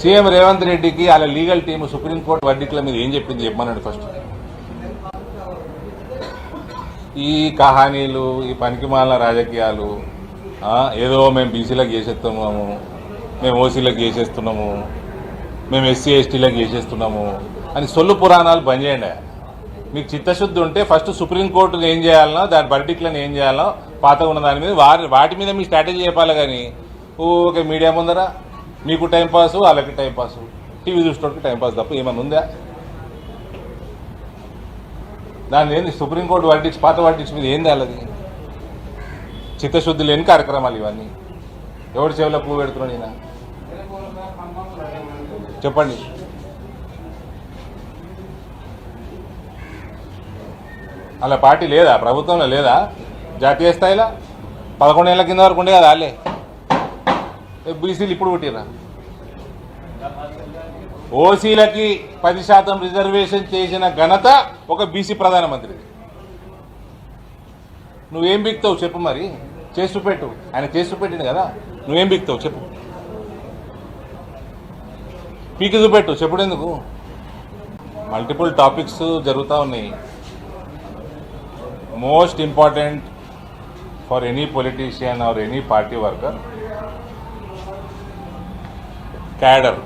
CM Revanth రెడ్డికి వాళ్ళ legal team supreme court వర్డిక్ల మీద ఏం చెప్పింది చెప్పమన్నాడు ఫస్ట్. ఈ కహానీలు, ఈ పనికిమాలిన రాజకీయాలు, ఏదో మేము బీసీలకు చేసేస్తున్నాము, మేము ఓసీలకు చేసేస్తున్నాము, మేము ఎస్సీ ఎస్టీలకు చేసేస్తున్నాము అని సొల్లు పురాణాలు బంద్ చేయండి. మీకు చిత్తశుద్ధి ఉంటే ఫస్ట్ సుప్రీంకోర్టును ఏం చేయాలనో, దాని వర్డిక్లను ఏం చేయాలనో పాతగా ఉన్న దాని మీద వాటి మీద మీ స్ట్రాటజీ చెప్పాలి. కానీ ఓకే మీడియా ముందర మీకు టైంపాసు, వాళ్ళకి టైంపాసు, టీవీ చూసేటోడికి టైంపాస్ తప్ప ఏమన్నా ఉందా? దాని ఏంది సుప్రీంకోర్టు వర్డిక్స్, పాత వర్డిక్స్ మీద ఏంది వాళ్ళది? చిత్తశుద్ధి లేని కార్యక్రమాలు ఇవన్నీ. ఎవరి చెవిలో పువ్వు పెడుతున్నాడు ఈయన చెప్పండి. అలా పార్టీ లేదా ప్రభుత్వంలో, లేదా జాతీయ స్థాయిలో? 11 ఏళ్ల కింద వరకు ఉండే కదా వాళ్ళే. బీసీలు ఇప్పుడు పుట్టిరా. ఓసీలకి 10% రిజర్వేషన్ చేసిన ఘనత ఒక బీసీ ప్రధానమంత్రిది. నువ్వేం బిక్తావు చెప్పు, మరి చేసి చూపెట్టు. ఆయన చేసి చూపెట్టింది కదా, నువ్వేం బిక్తావు చెప్పు, పీకి చూపెట్టు. చెప్పుడెందుకు? మల్టిపుల్ టాపిక్స్ జరుగుతూ ఉన్నాయి. Most important for any politician or any party worker, cadre,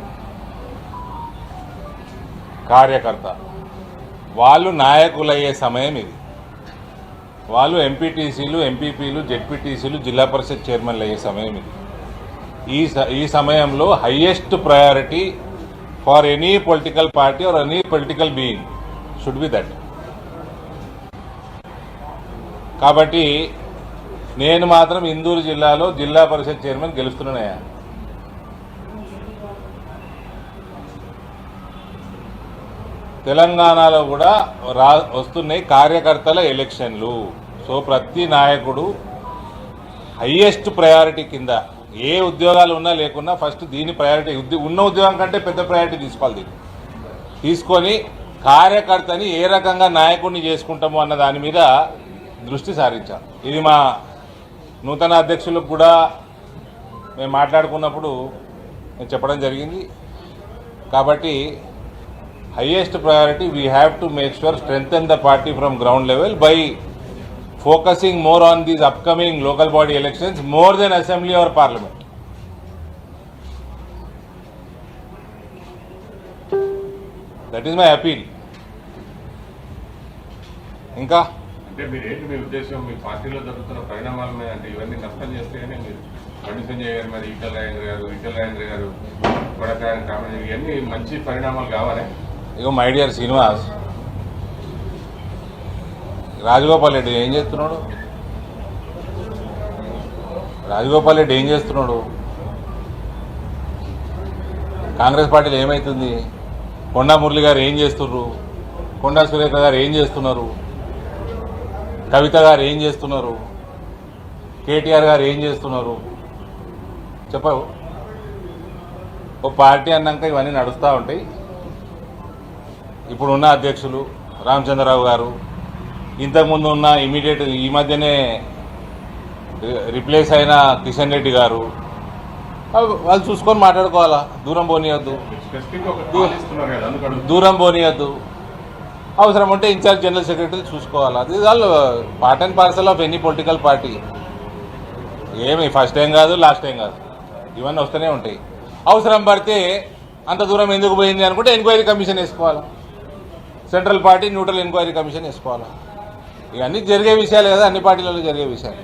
కార్యకర్త. వాళ్ళు నాయకులయ్యే సమయం ఇది. వాళ్ళు ఎంపీటీసీలు, ఎంపీపీలు, జెడ్పీటీసీలు, జిల్లా పరిషత్ చైర్మన్లు అయ్యే సమయం ఇది. ఈ సమయంలో highest priority for any political party or any political being should be that. కాబట్టి నేను మాత్రం ఇందూరు జిల్లాలో జిల్లా పరిషత్ చైర్మన్ గెలుస్తున్నానయ్యా. తెలంగాణలో కూడా వస్తున్నాయి కార్యకర్తల ఎలక్షన్లు. సో ప్రతి నాయకుడు హైయెస్ట్ ప్రయారిటీ కింద, ఏ ఉద్యోగాలు ఉన్నా లేకున్నా ఫస్ట్ దీని ప్రయారిటీ, ఉన్న ఉద్యోగం కంటే పెద్ద ప్రయారిటీ తీసుకోవాలి. దీన్ని తీసుకొని కార్యకర్తని ఏ రకంగా నాయకుడిని చేసుకుంటాము అన్న దాని మీద దృష్టి సారించాం. ఇది మా నూతన అధ్యక్షులకు కూడా మేము మాట్లాడుకున్నప్పుడు నేను చెప్పడం జరిగింది. కాబట్టి highest priority we have to make sure strengthen the party from ground level by focusing more on these upcoming local body elections more than assembly or parliament. That is my appeal. ఇంకా అంటే మీరు ఏంటి మీ ఉద్దేశం? మీ పార్టీలో జరుగుతున్న పరిణామాల మీద, అంటే ఇవన్నీ నష్టం చేస్తేనే మీరు బండి సంజయ్ గారు, మరి ఈటల రాజేంద్ర గారు, కొడకాయ కామెంట్, ఇవన్నీ మంచి పరిణామాలు కావాలి. ఇగో మై డియర్ శ్రీనివాస్, రాజగోపాల్ రెడ్డి ఏం చేస్తున్నాడు? రాజగోపాల్ రెడ్డి ఏం చేస్తున్నాడు? కాంగ్రెస్ పార్టీలో ఏమవుతుంది? కొండా మురళి గారు ఏం చేస్తున్నారు? కొండా సురేఖ గారు ఏం చేస్తున్నారు? కవిత గారు ఏం చేస్తున్నారు? కేటీఆర్ గారు ఏం చేస్తున్నారు? చెప్పవు. ఓ పార్టీ అన్నాక ఇవన్నీ నడుస్తూ ఉంటాయి. ఇప్పుడున్న అధ్యక్షులు రామచంద్రరావు గారు, ఇంతకుముందు ఉన్న ఇమీడియట్ ఈ మధ్యనే రిప్లేస్ అయిన కిషన్ రెడ్డి గారు, వాళ్ళు చూసుకొని మాట్లాడుకోవాలా. దూరం పోనీయద్దు. అవసరం ఉంటే ఇన్ఛార్జ్ జనరల్ సెక్రటరీ చూసుకోవాలా. అది వాళ్ళు part and parcel of any political party. ఏమి ఫస్ట్ టైం కాదు, లాస్ట్ టైం కాదు, ఇవన్నీ వస్తూనే ఉంటాయి. అవసరం పడితే అంత దూరం ఎందుకు పోయింది అనుకుంటే ఎంక్వైరీ కమిషన్ వేసుకోవాలా. Central party neutral enquiry commission వేసుకోవాలా. ఇవన్నీ జరిగే విషయాలు కదా, అన్ని పార్టీలలో జరిగే విషయాలు.